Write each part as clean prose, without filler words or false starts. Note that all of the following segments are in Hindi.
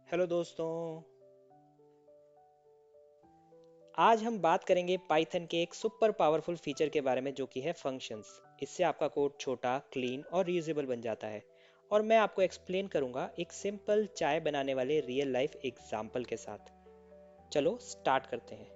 हेलो दोस्तों। आज हम बात करेंगे पाइथन के एक सुपर पावरफुल फीचर के बारे में जो कि है फंक्शंस। इससे आपका कोड छोटा, क्लीन और रीयूजेबल बन जाता है। और मैं आपको एक्सप्लेन करूंगा एक सिंपल चाय बनाने वाले रियल लाइफ एग्जांपल के साथ। चलो स्टार्ट करते हैं।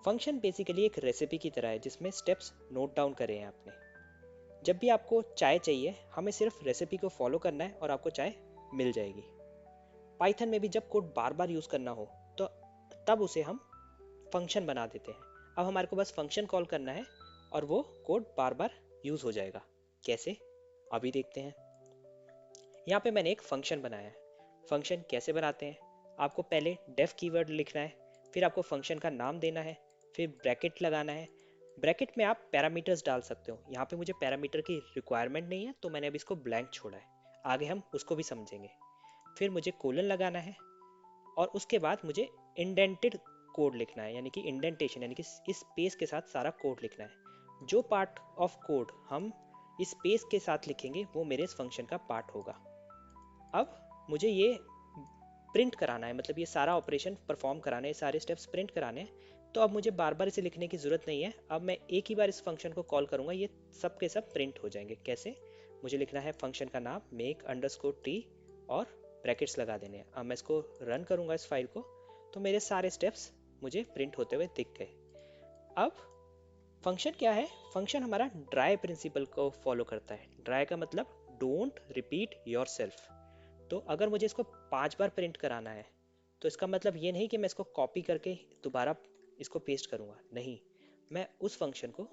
फंक्शन बेसिकली एक रेसिपी की तरह है जिसमें स्टेप्स नोट डाउन करे हैं आपने। जब भी आपको चाय चाहिए हमें सिर्फ रेसिपी को फॉलो करना है और आपको चाय मिल जाएगी। पाइथन में भी जब कोड बार बार यूज़ करना हो तो तब उसे हम फंक्शन बना देते हैं। अब हमारे को बस फंक्शन कॉल करना है और वो कोड बार बार यूज़ हो जाएगा। कैसे, अभी देखते हैं। यहाँ पे मैंने एक फंक्शन बनाया है। फंक्शन कैसे बनाते हैं? आपको पहले डेफ कीवर्ड लिखना है, फिर आपको फंक्शन का नाम देना है, फिर ब्रैकेट लगाना है। ब्रैकेट में आप पैरामीटर्स डाल सकते हो। यहाँ पे मुझे पैरामीटर की रिक्वायरमेंट नहीं है तो मैंने अब इसको ब्लैंक छोड़ा है। आगे हम उसको भी समझेंगे। फिर मुझे कोलन लगाना है और उसके बाद मुझे इंडेंटेड कोड लिखना है, यानी कि इंडेंटेशन यानी कि इस स्पेस के साथ सारा कोड लिखना है। जो पार्ट ऑफ कोड हम इस स्पेस के साथ लिखेंगे वो मेरे इस फंक्शन का पार्ट होगा। अब मुझे ये प्रिंट कराना है, मतलब ये सारा ऑपरेशन परफॉर्म कराना है, सारे स्टेप्स प्रिंट कराने हैं। तो अब मुझे बार बार इसे लिखने की ज़रूरत नहीं है। अब मैं एक ही बार इस फंक्शन को कॉल करूँगा, ये सब के सब प्रिंट हो जाएंगे। कैसे? मुझे लिखना है फंक्शन का नाम मेक अंडरस्कोर टी और ब्रैकेट्स लगा देने हैं। अब मैं इसको रन करूँगा इस फाइल को, तो मेरे सारे स्टेप्स मुझे प्रिंट होते हुए दिख गए। अब फंक्शन क्या है? फंक्शन हमारा ड्राई प्रिंसिपल को फॉलो करता है। ड्राई का मतलब डोंट रिपीट योर सेल्फ। तो अगर मुझे इसको 5 बार प्रिंट कराना है तो इसका मतलब ये नहीं कि मैं इसको कॉपी करके दोबारा इसको पेस्ट करूँगा, नहीं। मैं उस फंक्शन को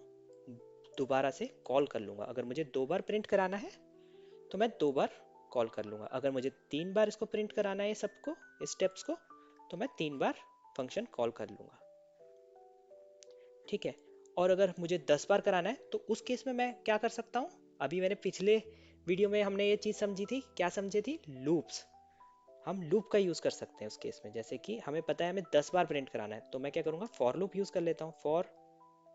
दोबारा से कॉल कर लूँगा। अगर मुझे 2 बार प्रिंट कराना है तो मैं 2 बार कॉल कर लूँगा। अगर मुझे 3 बार इसको प्रिंट कराना है ये सबको, इस स्टेप्स को, तो मैं 3 बार फंक्शन कॉल कर लूँगा। ठीक है। और अगर मुझे 10 बार कराना है तो उस केस में मैं क्या कर सकता हूँ? अभी मैंने पिछले वीडियो में हमने ये चीज़ समझी थी, क्या समझी थी? लूप्स। हम लूप का यूज़ कर सकते हैं उस केस में। जैसे कि हमें पता है हमें 10 बार प्रिंट कराना है तो मैं क्या करूँगा? फॉर लूप यूज़ कर लेता हूँ। फॉर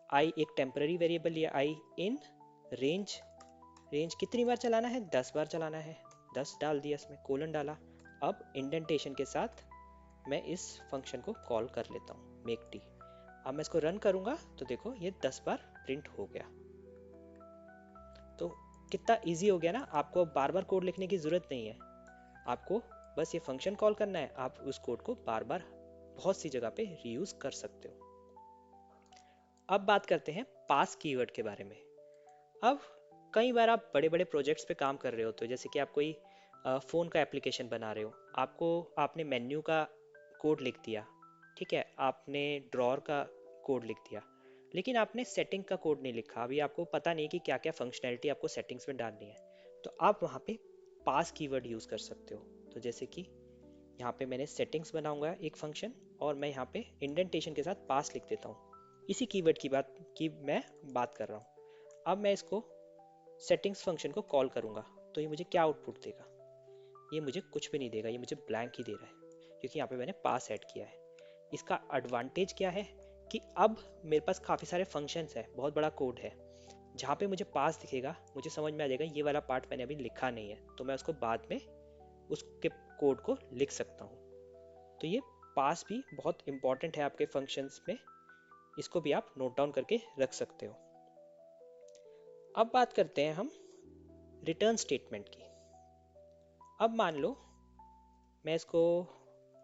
आई एक टेम्पररी वेरिएबल लिया, आई इन रेंज। रेंज कितनी बार चलाना है? 10 बार चलाना है। 10 डाल दिया, इसमें कोलन डाला। अब इंडेंटेशन के साथ मैं इस फंक्शन को कॉल कर लेता हूँ, मेक टी। अब मैं इसको रन करूँगा तो देखो ये 10 बार प्रिंट हो गया। तो कितना ईजी हो गया ना। आपको बार बार कोड लिखने की ज़रूरत नहीं है। आपको बस ये फंक्शन कॉल करना है, आप उस कोड को बार बार बहुत सी जगह पे रीयूज कर सकते हो। अब बात करते हैं पास कीवर्ड के बारे में। अब कई बार आप बड़े बड़े प्रोजेक्ट्स पे काम कर रहे हो, तो जैसे कि आप कोई फ़ोन का एप्लीकेशन बना रहे हो, आपको आपने मेन्यू का कोड लिख दिया। ठीक है, आपने ड्रॉर का कोड लिख दिया, लेकिन आपने सेटिंग का कोड नहीं लिखा। अभी आपको पता नहीं कि क्या क्या फंक्शनैलिटी आपको सेटिंग्स में डालनी है। तो आप वहाँ पे पास कीवर्ड यूज़ कर सकते हो। तो जैसे कि यहाँ पे मैंने सेटिंग्स बनाऊंगा एक फंक्शन, और मैं यहाँ पे इंडेंटेशन के साथ पास लिख देता हूँ। इसी कीवर्ड की मैं बात कर रहा हूँ। अब मैं इसको सेटिंग्स फंक्शन को कॉल करूँगा तो ये मुझे क्या आउटपुट देगा? ये मुझे कुछ भी नहीं देगा, ये मुझे ब्लैंक ही दे रहा है, क्योंकि यहाँ पे मैंने पास ऐड किया है। इसका एडवांटेज क्या है कि अब मेरे पास काफ़ी सारे फंक्शंस है, बहुत बड़ा कोड है। जहाँ पे मुझे पास दिखेगा मुझे समझ में आ जाएगा ये वाला पार्ट मैंने अभी लिखा नहीं है, तो मैं उसको बाद में उसके कोड को लिख सकता हूँ। तो ये पास भी बहुत इंपॉर्टेंट है आपके फंक्शंस में। इसको भी आप नोट डाउन करके रख सकते हो। अब बात करते हैं हम रिटर्न स्टेटमेंट की। अब मान लो मैं इसको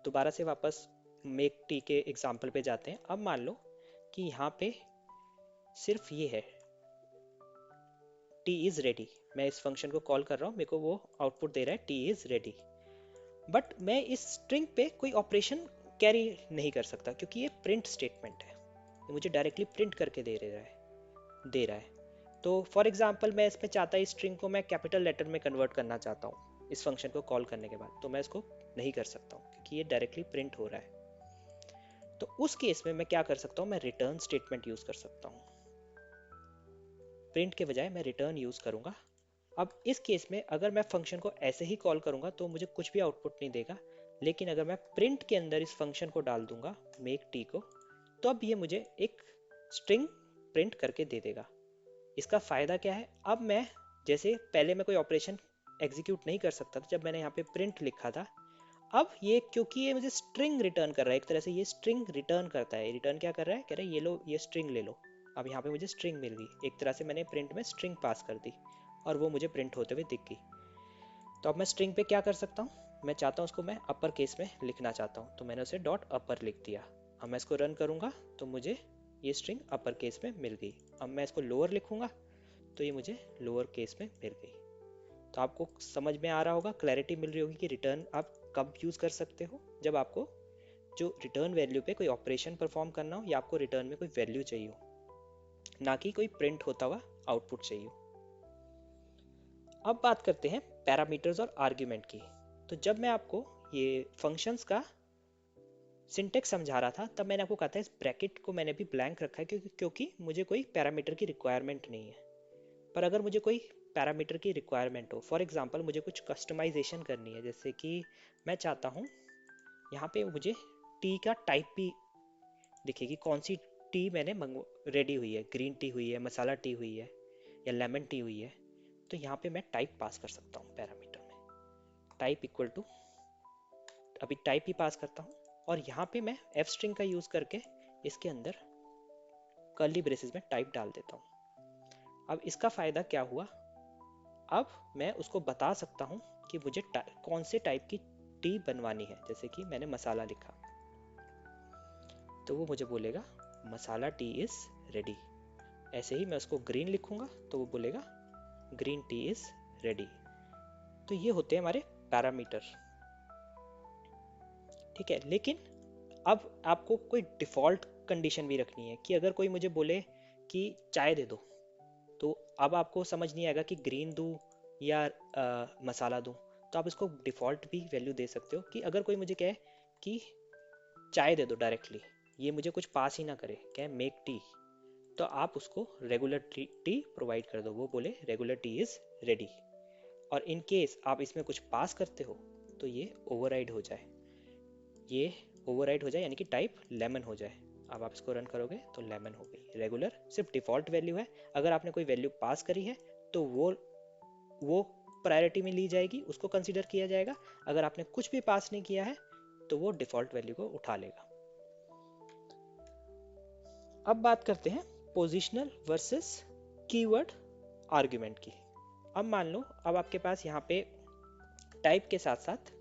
दोबारा से वापस मेक टी के एग्जाम्पल पे जाते हैं। अब मान लो कि यहाँ पे सिर्फ ये है, टी इज़ रेडी। मैं इस फंक्शन को कॉल कर रहा हूँ, मेरे को वो आउटपुट दे रहा है टी इज़ रेडी। बट मैं इस स्ट्रिंग पे कोई ऑपरेशन कैरी नहीं कर सकता क्योंकि ये प्रिंट स्टेटमेंट है। ये मुझे डायरेक्टली प्रिंट करके दे रहा है। तो फॉर एग्जांपल मैं इसमें चाहता इस स्ट्रिंग को मैं कैपिटल लेटर में कन्वर्ट करना चाहता हूँ इस फंक्शन को कॉल करने के बाद, तो मैं इसको नहीं कर सकता हूँ क्योंकि ये डायरेक्टली प्रिंट हो रहा है। तो उस केस में मैं क्या कर सकता हूँ? मैं रिटर्न स्टेटमेंट यूज़ कर सकता हूँ। प्रिंट के बजाय मैं रिटर्न यूज़ करूँगा। अब इस केस में अगर मैं फंक्शन को ऐसे ही कॉल करूँगा तो मुझे कुछ भी आउटपुट नहीं देगा, लेकिन अगर मैं प्रिंट के अंदर इस फंक्शन को डाल दूंगा मेक टी को, तो अब ये मुझे एक स्ट्रिंग प्रिंट करके दे देगा। इसका फ़ायदा क्या है? अब मैं जैसे पहले मैं कोई ऑपरेशन एग्जीक्यूट नहीं कर सकता था जब मैंने यहाँ पे प्रिंट लिखा था, अब ये क्योंकि ये मुझे स्ट्रिंग रिटर्न कर रहा है, एक तरह से ये स्ट्रिंग रिटर्न करता है। रिटर्न क्या कर रहा है, कह रहा है ये लो ये स्ट्रिंग ले लो। अब यहाँ पे मुझे स्ट्रिंग मिल गई, एक तरह से मैंने प्रिंट में स्ट्रिंग पास कर दी और वो मुझे प्रिंट होते हुए दिख गई। तो अब मैं स्ट्रिंग पे क्या कर सकता हूँ, मैं चाहता हूँ उसको मैं अपर केस में लिखना चाहता हूँ, तो मैंने उसे डॉट अपर लिख दिया। अब मैं इसको रन करूँगा तो मुझे ये स्ट्रिंग अपर केस में मिल गई। अब मैं इसको लोअर लिखूँगा तो ये मुझे लोअर केस में मिल गई। तो आपको समझ में आ रहा होगा, क्लैरिटी मिल रही होगी कि रिटर्न आप कब यूज़ कर सकते हो, जब आपको जो रिटर्न वैल्यू पे कोई ऑपरेशन परफॉर्म करना हो या आपको रिटर्न में कोई वैल्यू चाहिए हो, ना कि कोई प्रिंट होता हुआ आउटपुट चाहिए हो। अब बात करते हैं पैरामीटर्स और आर्ग्यूमेंट की। तो जब मैं आपको ये फंक्शंस का सिंटेक्स समझा रहा था तब मैंने आपको कहा था इस ब्रैकेट को मैंने भी ब्लैंक रखा है क्योंकि मुझे कोई पैरामीटर की रिक्वायरमेंट नहीं है। पर अगर मुझे कोई पैरामीटर की रिक्वायरमेंट हो, फॉर एग्जांपल मुझे कुछ कस्टमाइजेशन करनी है, जैसे कि मैं चाहता हूँ यहाँ पे मुझे टी का टाइप भी दिखेगी, कौन सी टी मैंने रेडी हुई है, ग्रीन टी हुई है, मसाला टी हुई है या लेमन टी हुई है। तो यहाँ पे मैं टाइप पास कर सकता हूँ पैरामीटर में, टाइप इक्वल टू, अभी टाइप ही पास करता हूँ और यहाँ पे मैं एफ स्ट्रिंग का यूज करके इसके अंदर कर्ली ब्रेसेस में टाइप डाल देता हूँ। अब इसका फायदा क्या हुआ, अब मैं उसको बता सकता हूँ कि मुझे कौन से टाइप की टी बनवानी है। जैसे कि मैंने मसाला लिखा तो वो मुझे बोलेगा मसाला टी इज रेडी। ऐसे ही मैं उसको ग्रीन लिखूंगा तो वो बोलेगा ग्रीन टी इज रेडी। तो ये होते हैं हमारे पैरामीटर, ठीक है। लेकिन अब आपको कोई डिफॉल्ट कंडीशन भी रखनी है कि अगर कोई मुझे बोले कि चाय दे दो, तो अब आपको समझ नहीं आएगा कि ग्रीन दूं या मसाला दूं। तो आप इसको डिफॉल्ट भी वैल्यू दे सकते हो कि अगर कोई मुझे कहे कि चाय दे दो डायरेक्टली, ये मुझे कुछ पास ही ना करे, कहे मेक टी, तो आप उसको रेगुलर टी प्रोवाइड कर दो, वो बोले रेगुलर टी इज रेडी। और इन केस आप इसमें कुछ पास करते हो तो ये ओवरराइड हो जाए, ये ओवरराइड हो जाए यानी कि टाइप लेमन हो जाए। अब आप इसको रन करोगे तो लेमन हो गई। रेगुलर सिर्फ डिफॉल्ट वैल्यू है, अगर आपने कोई वैल्यू पास करी है तो वो प्रायोरिटी में ली जाएगी, उसको कंसीडर किया जाएगा। अगर आपने कुछ भी पास नहीं किया है तो वो डिफॉल्ट वैल्यू को उठा लेगा। अब बात करते हैं पोजिशनल वर्सेस कीवर्ड आर्ग्यूमेंट की। अब मान लो अब आपके पास यहाँ पे टाइप के साथ साथ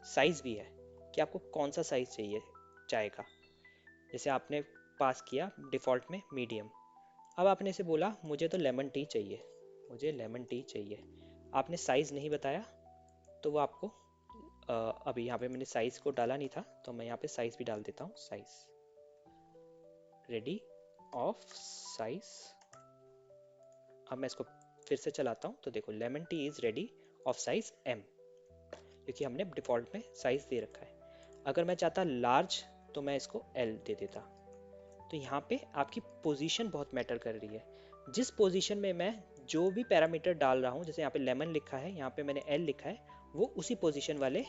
साइज भी है कि आपको कौन सा साइज चाहिए चाय का। जैसे आपने पास किया डिफ़ॉल्ट में मीडियम, अब आपने इसे बोला मुझे तो लेमन टी चाहिए, मुझे लेमन टी चाहिए, आपने साइज़ नहीं बताया तो वो आपको अभी यहाँ पे मैंने साइज़ को डाला नहीं था तो मैं यहाँ पे साइज़ भी डाल देता हूँ, साइज़ रेडी ऑफ साइज़। अब मैं इसको फिर से चलाता हूँ तो देखो lemon tea is ready of size M, क्योंकि हमने डिफ़ॉल्ट में साइज़ दे रखा है। अगर मैं चाहता लार्ज तो मैं इसको एल दे देता। तो यहाँ पे आपकी पोजीशन बहुत मैटर कर रही है। जिस पोजीशन में मैं जो भी पैरामीटर डाल रहा हूँ, जैसे यहाँ पे लेमन लिखा है, यहाँ पे मैंने एल लिखा है, वो उसी पोजीशन वाले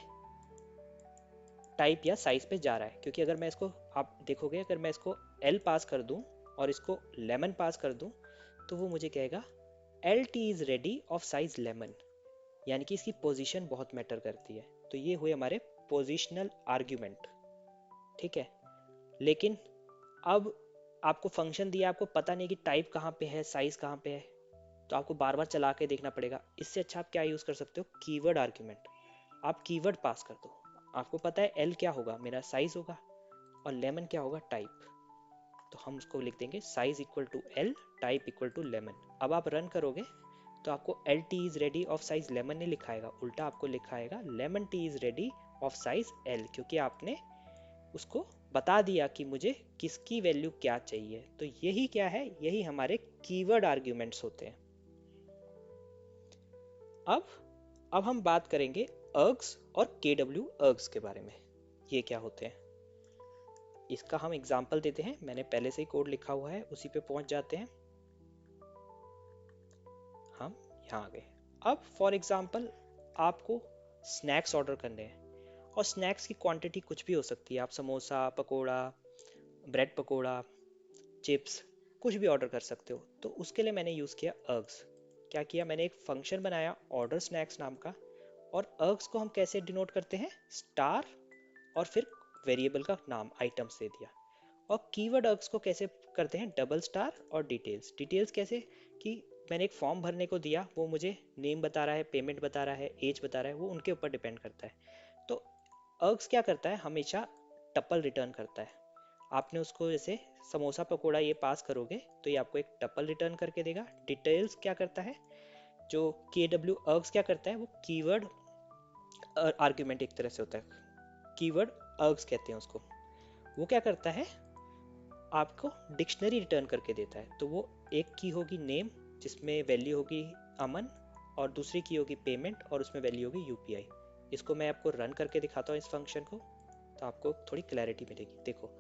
टाइप या साइज पे जा रहा है। क्योंकि अगर मैं इसको, आप देखोगे अगर मैं इसको एल पास कर दूँ और इसको लेमन पास कर दूँ तो वो मुझे कहेगा L T is ready of size lemon, यानी कि इसकी पोजीशन बहुत मैटर करती है। तो ये हुए हमारे पोजिशनल आर्ग्यूमेंट, ठीक है। लेकिन अब आपको फंक्शन दिया, आपको पता नहीं कि टाइप कहाँ पे है, साइज कहाँ पे है, तो आपको बार बार चला के देखना पड़ेगा। इससे अच्छा आप क्या यूज़ कर सकते हो, कीवर्ड आर्ग्यूमेंट। आप कीवर्ड पास कर दो, आपको पता है एल क्या होगा, मेरा साइज होगा, और लेमन क्या होगा, टाइप। तो हम उसको लिख देंगे size equal to L, type equal to lemon. अब आप रन करोगे तो आपको L tea is ready of size lemon नहीं लिखाएगा, उल्टा आपको लिखाएगा lemon tea is ready of size L, क्योंकि आपने उसको बता दिया कि मुझे किसकी वैल्यू क्या चाहिए। तो यही क्या है, यही हमारे कीवर्ड आर्ग्यूमेंट्स होते हैं। अब अब हम बात करेंगे अर्ग्स और केडब्ल्यू अर्ग्स के बारे में, ये क्या होते हैं। इसका हम एग्जांपल देते हैं, मैंने पहले से ही कोड लिखा हुआ है, उसी पे पहुंच जाते हैं। हम यहाँ आ गए। अब फॉर एग्जांपल आपको स्नैक्स ऑर्डर करने हैं, और स्नैक्स की क्वांटिटी कुछ भी हो सकती है, आप समोसा, पकोड़ा, ब्रेड पकोड़ा, चिप्स, कुछ भी ऑर्डर कर सकते हो। तो उसके लिए मैंने यूज़ किया अर्ग्स। क्या किया, मैंने एक फंक्शन बनाया ऑर्डर स्नैक्स नाम का, और अर्ग्स को हम कैसे डिनोट करते हैं, स्टार और फिर वेरिएबल का नाम आइटम्स दे दिया। और कीवर्ड अर्ग्स को कैसे करते हैं, डबल स्टार और डिटेल्स। डिटेल्स कैसे कि मैंने एक फॉर्म भरने को दिया, वो मुझे नेम बता रहा है, पेमेंट बता रहा है, एज बता रहा है, वो उनके ऊपर डिपेंड करता है। तो अर्ग्स क्या करता है, हमेशा टपल रिटर्न करता है। आपने उसको जैसे समोसा पकोड़ा ये पास करोगे तो ये आपको एक टपल रिटर्न करके देगा। डिटेल्स क्या करता है, जो के डब्ल्यू अर्ग्स क्या करता है, वो कीवर्ड आर्ग्यूमेंट एक तरह से होता है, कीवर्ड अर्ग्स कहते हैं उसको। वो क्या करता है, आपको डिक्शनरी रिटर्न करके देता है। तो वो एक की होगी नेम जिसमें वैल्यू होगी अमन, और दूसरी की होगी पेमेंट और उसमें वैल्यू होगी यूपीआई। इसको मैं आपको रन करके दिखाता हूँ इस फंक्शन को, तो आपको थोड़ी क्लैरिटी मिलेगी। देखो,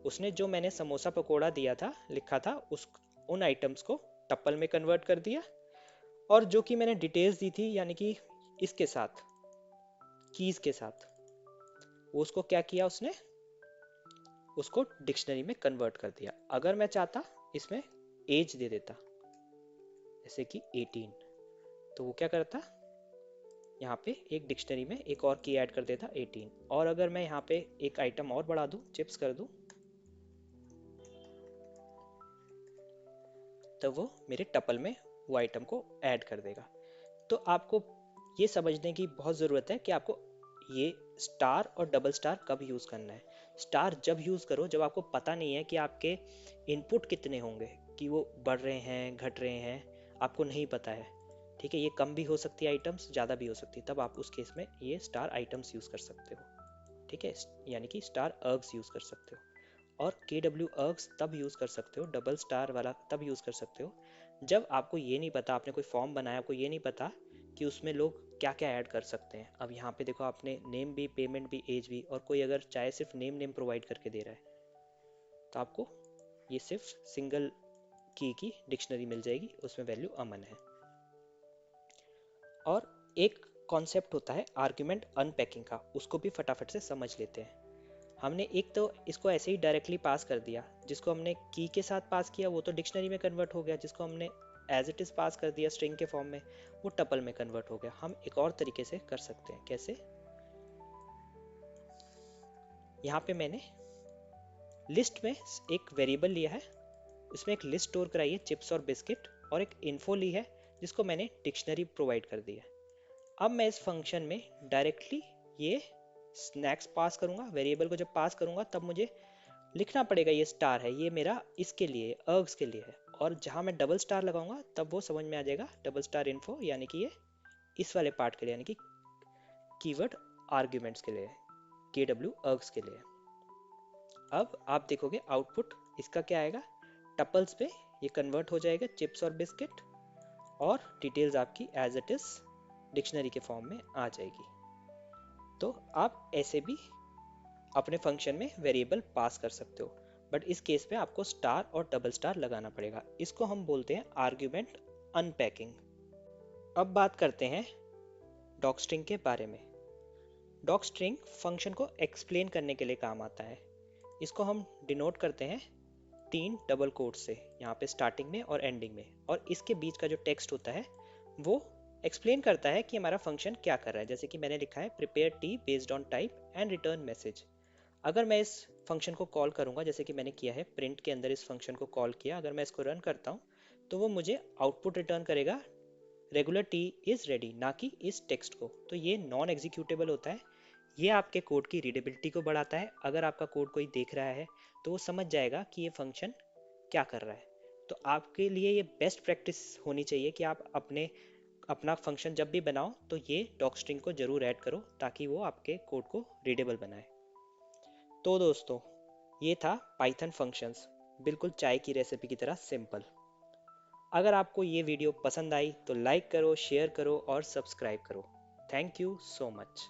उसने जो मैंने समोसा पकोड़ा दिया था, लिखा था, उस उन आइटम्स को टप्पल में कन्वर्ट कर दिया, और जो कि मैंने डिटेल्स दी थी यानी कि इसके साथ, कीज के साथ, वो उसको क्या किया, उसने उसको डिक्शनरी में कन्वर्ट कर दिया। अगर मैं चाहता इसमें एज दे देता जैसे कि 18, तो वो क्या करता, यहाँ पे एक डिक्शनरी में एक और की ऐड कर देता 18। और अगर मैं यहाँ पे एक आइटम और बढ़ा दूं, चिप्स कर दूं, तो वो मेरे टपल में वो आइटम को ऐड कर देगा। तो आपको ये समझने की बहुत ज़रूरत है कि आपको ये स्टार और डबल स्टार कब यूज़ करना है। स्टार जब यूज़ करो जब आपको पता नहीं है कि आपके इनपुट कितने होंगे, कि वो बढ़ रहे हैं घट रहे हैं, आपको नहीं पता है। ठीक है, ये कम भी हो सकती है आइटम्स, ज़्यादा भी हो सकती है, तब आप उस केस में ये स्टार आइटम्स यूज़ कर सकते हो। ठीक है, यानी कि स्टार अर्ग्स यूज़ कर सकते हो। और के डब्ल्यू अर्ग्स तब यूज़ कर सकते हो, डबल स्टार वाला तब यूज़ कर सकते हो, जब आपको ये नहीं पता, आपने कोई फॉर्म बनाया, आपको ये नहीं पता कि उसमें लोग क्या क्या ऐड कर सकते हैं। अब यहाँ पे देखो, आपने नेम भी, पेमेंट भी, एज भी, और कोई अगर चाहे सिर्फ नेम नेम प्रोवाइड करके दे रहा है, तो आपको ये सिर्फ सिंगल की डिक्शनरी मिल जाएगी, उसमें वैल्यू अमन है। और एक कॉन्सेप्ट होता है आर्ग्यूमेंट अनपैकिंग का, उसको भी फटाफट से समझ लेते हैं। हमने एक तो इसको ऐसे ही डायरेक्टली पास कर दिया, जिसको हमने की के साथ पास किया वो तो डिक्शनरी में कन्वर्ट हो गया, जिसको हमने एज इट इज पास कर दिया स्ट्रिंग के फॉर्म में, वो टपल में कन्वर्ट हो गया। हम एक और तरीके से कर सकते हैं, कैसे, यहाँ पे मैंने लिस्ट में एक वेरिएबल लिया है, इसमें एक लिस्ट स्टोर कराई है, चिप्स और बिस्किट, और एक इन्फो ली है जिसको मैंने डिक्शनरी प्रोवाइड कर दी है। अब मैं इस फंक्शन में डायरेक्टली ये स्नैक्स पास करूंगा, वेरिएबल को जब पास करूंगा तब मुझे लिखना पड़ेगा ये स्टार है, ये मेरा इसके लिए, अर्ग्स के लिए है। और जहां मैं डबल स्टार लगाऊंगा तब वो समझ में आ जाएगा डबल स्टार इन्फो, यानी कि ये इस वाले पार्ट के लिए, यानी कि कीवर्ड आर्ग्यूमेंट्स के लिए, के डब्ल्यू अर्ग्स के लिए। अब आप देखोगे आउटपुट इसका क्या आएगा, टपल्स पे ये कन्वर्ट हो जाएगा, चिप्स और बिस्किट, और डिटेल्स आपकी एज इट इज डिक्शनरी के फॉर्म में आ जाएगी। तो आप ऐसे भी अपने फंक्शन में वेरिएबल पास कर सकते हो, बट इस केस में आपको स्टार और डबल स्टार लगाना पड़ेगा। इसको हम बोलते हैं आर्ग्यूमेंट अनपैकिंग। अब बात करते हैं डॉकस्ट्रिंग के बारे में। डॉकस्ट्रिंग फंक्शन को एक्सप्लेन करने के लिए काम आता है। इसको हम डिनोट करते हैं 3 डबल कोट से, यहाँ पे स्टार्टिंग में और एंडिंग में, और इसके बीच का जो टेक्स्ट होता है वो एक्सप्लेन करता है कि हमारा फंक्शन क्या कर रहा है। जैसे कि मैंने लिखा है prepare T based on type and return message. अगर मैं इस फंक्शन को कॉल करूंगा, जैसे कि मैंने किया है, प्रिंट के अंदर इस फंक्शन को कॉल किया, अगर मैं इसको रन करता हूँ तो वो मुझे आउटपुट रिटर्न करेगा रेगुलर टी इज रेडी, ना कि इस टेक्स्ट को। तो ये नॉन एग्जीक्यूटेबल होता है। ये आपके कोड की रीडेबिलिटी को बढ़ाता है। अगर आपका कोड कोई देख रहा है तो वो समझ जाएगा कि ये फंक्शन क्या कर रहा है। तो आपके लिए ये बेस्ट प्रैक्टिस होनी चाहिए कि आप अपना फंक्शन जब भी बनाओ तो ये डॉकस्ट्रिंग को जरूर ऐड करो, ताकि वो आपके कोड को रीडेबल बनाए। तो दोस्तों, ये था पाइथन फंक्शंस, बिल्कुल चाय की रेसिपी की तरह सिंपल। अगर आपको ये वीडियो पसंद आई तो लाइक करो, शेयर करो और सब्सक्राइब करो। Thank you so much.